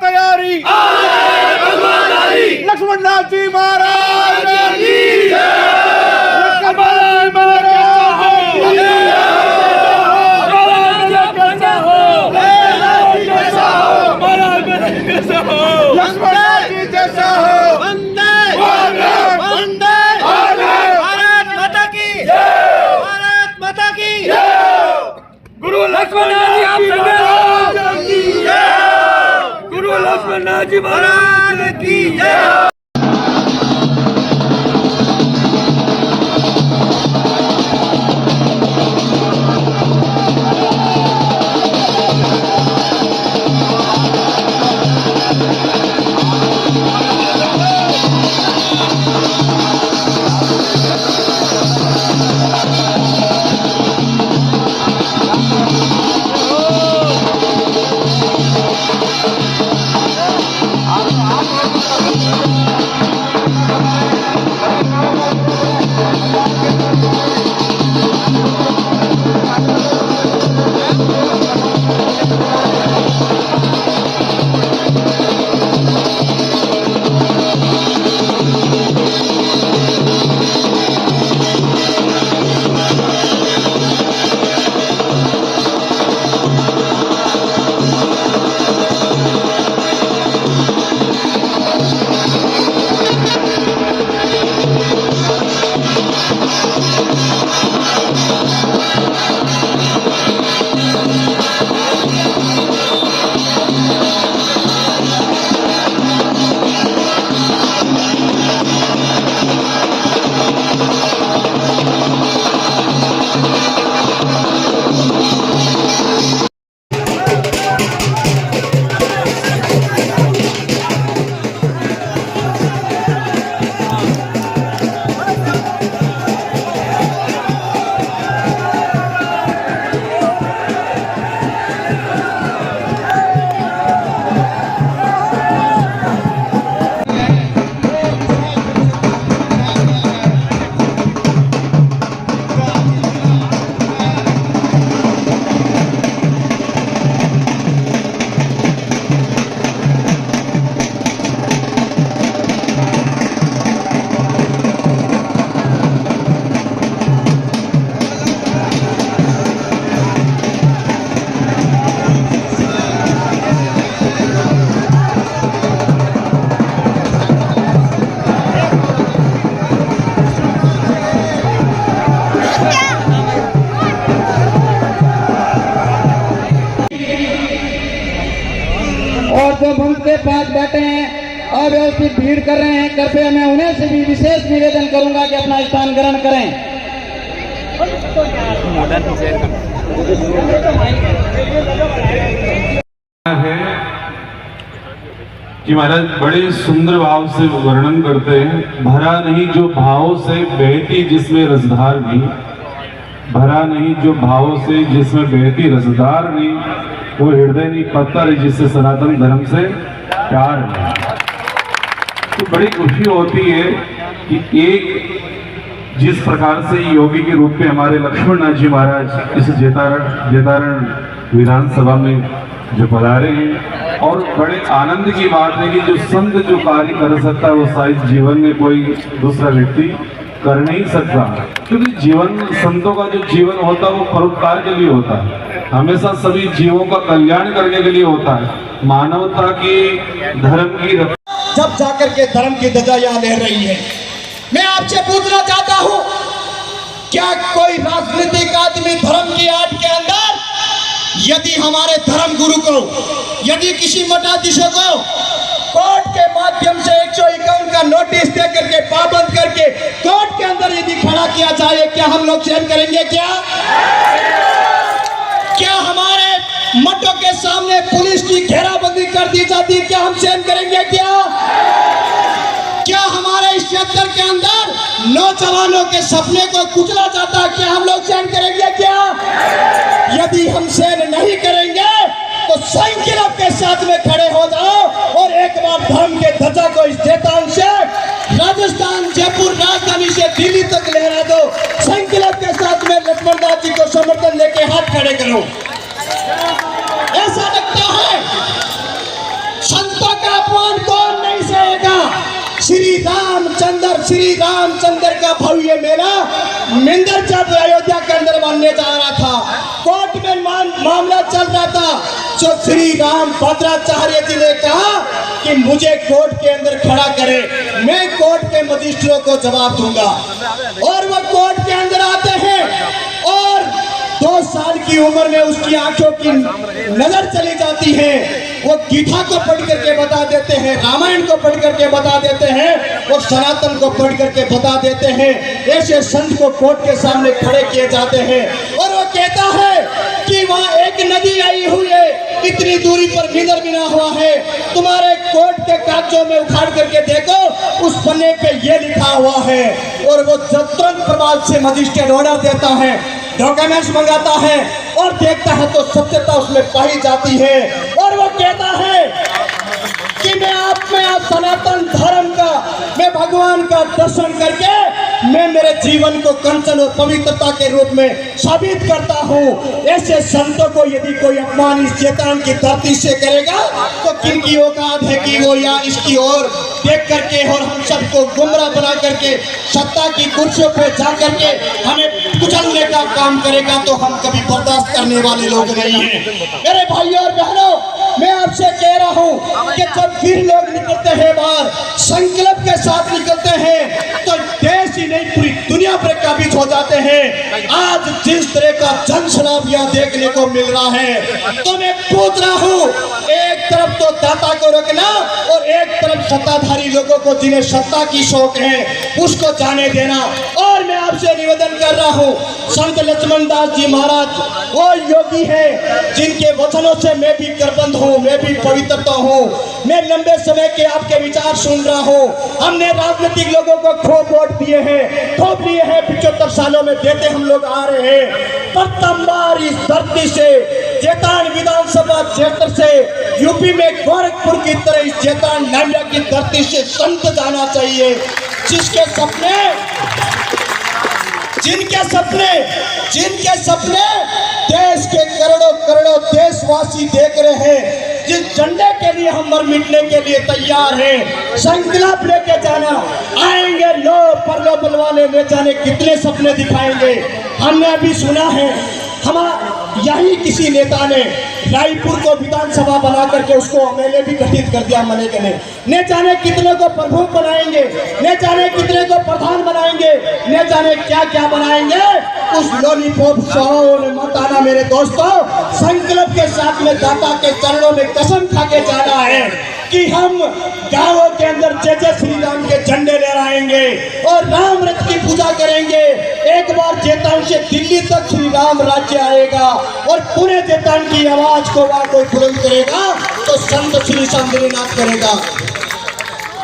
तैयारी लक्ष्मण नाथ जी महाराज की लक्ष्मण जी जैसा हो वंदे वंदे भारत माता की भारत माता की गुरु लक्ष्मण जी आप की गुरु लक्ष्मण जी महाराज की जय। और जो मंच के पास बैठे हैं अव्यवस्थित भीड़ कर रहे हैं, कृपया मैं उन्हें से भी विशेष निवेदन करूंगा कि अपना स्थान ग्रहण करें। है कि महाराज बड़े सुंदर भाव से वर्णन करते हैं। भरा नहीं जो भाव से बहती जिसमें रसधार नहीं, भरा नहीं जो भाव से जिसमें बहती रसधार नहीं, वो हृदय नहीं पत्थर है जिससे सनातन धर्म से प्यार है। तो बड़ी खुशी होती है कि एक जिस प्रकार से योगी के रूप में हमारे लक्ष्मण नाथ जी महाराज इस जेतारण विधानसभा में जो पधारे हैं, और बड़े आनंद की बात है कि जो संत जो कार्य कर सकता है वो शायद जीवन में कोई दूसरा व्यक्ति कर नहीं सकता, क्योंकि जीवन संतों का जो जीवन होता है वो परोपकार के लिए होता है, हमेशा सभी जीवों का कल्याण करने के लिए होता है, मानवता की धर्म की जब जाकर के धर्म की ध्वजा यहाँ लहर रही है। मैं आपसे पूछना चाहता हूँ, क्या कोई राजनीतिक आदमी धर्म की आड़ के अंदर यदि हमारे धर्म गुरु को, यदि किसी मठाधीश को कोर्ट के माध्यम से 151 का नोटिस दे करके पाबंद करके कोर्ट के अंदर यदि खड़ा किया जाए, क्या हम लोग सहन करेंगे? क्या हमारे मठों के सामने पुलिस की घेराबंदी कर दी जाती, क्या हम सहन करेंगे? क्या हमारे इस क्षेत्र के अंदर नौजवानों के सपने को कुचला जाता, क्या हम लोग सहन करेंगे? यदि हम सहन नहीं करेंगे तो संकल्प के साथ में खड़े हो जाओ और एक बार धर्म के ध्वजा को इस जेतान से राजस्थान, जयपुर, राजधानी से दिल्ली तक लहरा दो। संकल्प के साथ में लक्ष्मण दास जी को समर्थन लेके हाथ खड़े करो। ऐसा लगता है श्री रामचंद्र का भव्य मेला मिंदरचल अयोध्या के अंदर बनने जा रहा था। कोर्ट में मामला चल रहा था। जो श्री राम भद्राचार्य जी ने कहा कि मुझे कोर्ट के अंदर खड़ा करे, मैं कोर्ट के मजिस्ट्रेटों को जवाब दूंगा। और वो कोर्ट के अंदर आते हैं और 2 साल की उम्र में उसकी आंखों की नजर चली जाती है। वो गीता को पढ़ करके बता देते हैं, रामायण को पढ़ करके बता देते हैं और सनातन को पढ़ करके बता देते हैं। ऐसे संत को कोर्ट के सामने खड़े किए जाते हैं और वो कहता है कि वहाँ एक नदी आई हुई है, इतनी दूरी पर मिंदर बना हुआ है, तुम्हारे कोर्ट के कागजों में उखाड़ करके देखो, उस पन्ने पे ये लिखा हुआ है। और वो तुरंत प्रभाव से मजिस्ट्रेट ऑर्डर देता है, डॉक्यूमेंट्स मंगाता है और देखता है तो सत्यता उसमें पाई जाती है। और वो कहता है कि मैं आप सनातन धर्म का, मैं भगवान का दर्शन करके मैं मेरे जीवन को कंचन और पवित्रता के रूप में साबित करता हूँ। ऐसे संतों को यदि कोई अपमान इस चेतन की धरती से करेगा तो किनकी औकात है कि वो या इसकी ओर देख करके और हम सबको गुमराह बना करके सत्ता की कुर्सियों पे जा करके हमें कुचलने का काम करेगा तो हम कभी बर्दाश्त करने वाले लोग नहीं हैं। मेरे भाइयों और बहनों, मैं आपसे कह रहा हूँ कि जब वीर लोग निकलते हैं बाहर, संकल्प के साथ निकलते हैं तो देश ही नहीं पूरी दुनिया पर काबिज हो जाते हैं। आज जिस तरह का जनसलाब यहाँ देखने को मिल रहा है तो मैं पूछ रहा हूँ, एक तरफ तो दाता को रोकना और एक तरफ सत्ताधारी लोगों को जिन्हें सत्ता की शौक है उसको जाने देना। और मैं आपसे निवेदन कर रहा हूँ, संत लक्ष्मण दास जी महाराज वो योगी हैं जिनके वचनों से मैं भी करबंद हूँ, मैं भी पवित्रता हूँ। मैं लंबे समय के आपके विचार सुन रहा हूँ। हमने राजनीतिक लोगों को खूब वोट दिए हैं, थोप लिए हैं, 75 सालों में देते हम लोग आ रहे हैं। प्रथम बार इस धरती से जैतान विधानसभा क्षेत्र से यूपी में गोरखपुर की तरह इस जैतान नामिया की धरती से संत जाना चाहिए, जिनके सपने देश के करोड़ों देशवासी देख रहे हैं, जिस झंडे के लिए हम मर मिटने के लिए तैयार हैं। संकल्प लेके जाना, आएंगे लो परलो बुलवाने, ले जाने कितने सपने दिखाएंगे। हमने अभी सुना है यही किसी नेता ने रायपुर को विधानसभा बना करके उसको एमएलए भी गठित कर दिया मने के लिए। न जाने कितने को प्रमुख बनाएंगे, न जाने कितने को प्रधान बनाएंगे, न जाने क्या क्या बनाएंगे। उस लॉलीपॉप शो ने मत आना मेरे दोस्तों। संकल्प के साथ में दाता के चरणों में कसम खा के जाना है कि हम गांवों के अंदर जय जय श्री राम के झंडे लहराएंगे और राम रथ की पूजा करेंगे। एक बार जैतान से दिल्ली तक श्री राम राज्य आएगा और पूरे जैतान की आवाज को वहां कोई बुलंद करेगा तो संत श्री संतनाथ करेगा।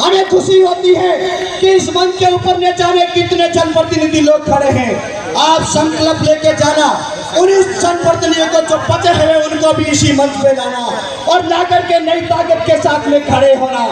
हमें खुशी होती है कि इस मंच के ऊपर न जाने कितने जनप्रतिनिधि लोग खड़े हैं। आप संकल्प लेके जाना, उन्हीं जनप्रतिनिधियों को जो बचे हुए उनको भी इसी मंच पे लाना और ला करके नई ताकत के साथ में खड़े होना।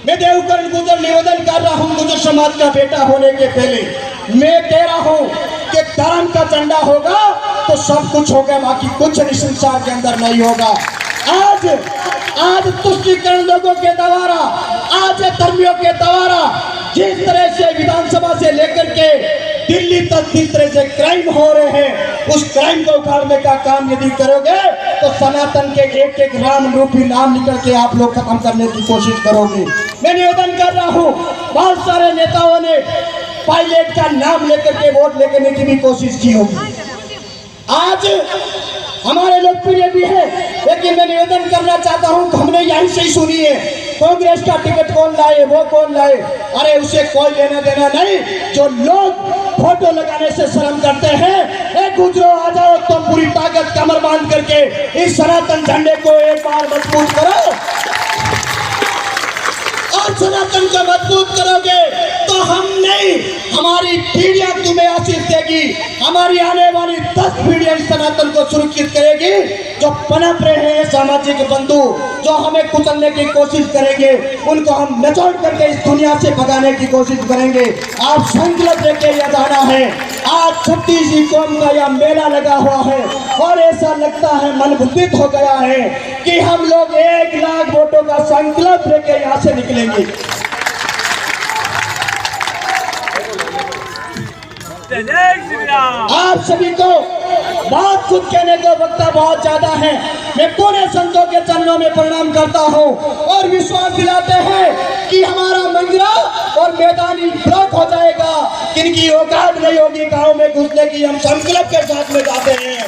मैं देवकरण गुजर निवेदन कर रहा हूँ, गुजर समाज का बेटा होने के पहले मैं कह रहा हूँ कि धर्म का झंडा होगा तो सब कुछ होगा, बाकी कुछ नहीं संसार के अंदर नहीं होगा। आज तुष्टिकरण लोगों के द्वारा, आज धर्मियों के द्वारा जिस तरह से विधानसभा से लेकर के दिल्ली तक जिस तरह से क्राइम हो रहे हैं, उस क्राइम को उखाड़ने का काम यदि करोगे तो सनातन के एक एक राम रूपी नाम निकल के आप लोग खत्म करने की कोशिश करोगे। मैं निवेदन कर रहा हूँ, बहुत सारे नेताओं ने पायलट का नाम लेकर के वोट लेने की भी कोशिश की होगी। आज हमारे लोकप्रिय भी है, लेकिन मैं निवेदन करना चाहता हूं, हमने यहीं से ही सुनी है कांग्रेस का टिकट कौन लाए, वो कौन लाए। अरे उसे कोई लेना देना नहीं। जो लोग फोटो लगाने से शर्म करते हैं, गुजरो आ जाओ तुम पूरी ताकत कमर बांध करके इस सनातन झंडे को एक बार मजबूत करो और सनातन को मजबूत करोगे तो हम नहीं, हमारी पीढ़ियां तुम्हें आशीष देगी। हमारी आने वाली 10 पीढ़ियां इस सनातन को सुरक्षित करेगी। जो पनप रहे हैं सामाजिक बंधु, जो हमें कुचलने की कोशिश करेंगे, उनको हम नचोड़ करके इस दुनिया से भगाने की कोशिश करेंगे। आप संकल्प लेके यह जाना है। आज 36 कौम का यह मेला लगा हुआ है और ऐसा लगता है मन बुद्धित हो गया है कि हम लोग 1 लाख वोटों का संकल्प लेके यहाँ से निकलेंगे। आप सभी को बहुत कुछ कहने को वक्ता बहुत ज्यादा है। मैं पूरे संतों के चरणों में प्रणाम करता हूं और विश्वास दिलाते हैं कि हमारा मंगरा और मैदानी ब्लॉक हो जाएगा। किनकी औकात नहीं होगी गांव में घुसने की, हम संकल्प के साथ में जाते हैं।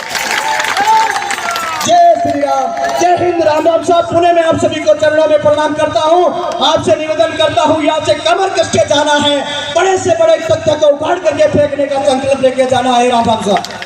जय श्री राम, जय हिंद। राम राम साहब, पुणे में आप सभी को चरणों में प्रणाम करता हूं। आपसे निवेदन करता हूं, यहाँ से कमर कस के जाना है, बड़े से बड़े तथ्य को उखाड़ करके फेंकने का संकल्प लेके जाना है। राम राम साहब।